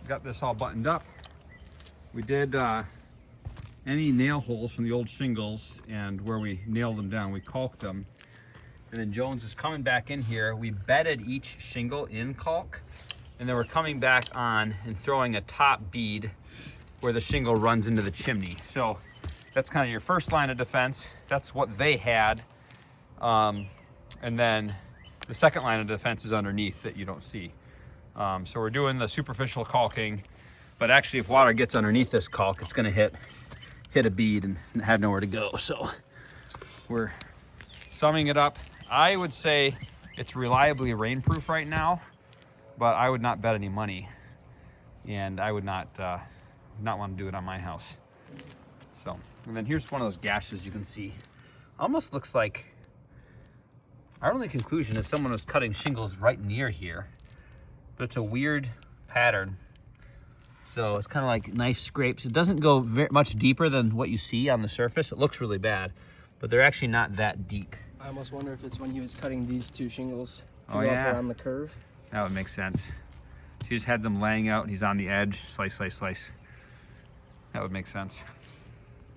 got this all buttoned up. We did any nail holes from the old shingles, and where we nailed them down, we caulked them. And then Jones is coming back in here. We bedded each shingle in caulk, and then we're coming back on and throwing a top bead where the shingle runs into the chimney. So that's kind of your first line of defense. That's what they had. And then the second line of defense is underneath that you don't see. So we're doing the superficial caulking, but actually if water gets underneath this caulk, it's gonna hit a bead and have nowhere to go. So we're summing it up. I would say it's reliably rainproof right now, but I would not bet any money, and I would not want to do it on my house. So, and then here's one of those gashes you can see. Almost looks like, our only conclusion is someone was cutting shingles right near here, but it's a weird pattern. So it's kind of like nice scrapes. It doesn't go very much deeper than what you see on the surface. It looks really bad, but they're actually not that deep. I almost wonder if it's when he was cutting these two shingles to Oh, go yeah. up around the curve. That would make sense. He just had them laying out and he's on the edge, slice, slice, slice. That would make sense.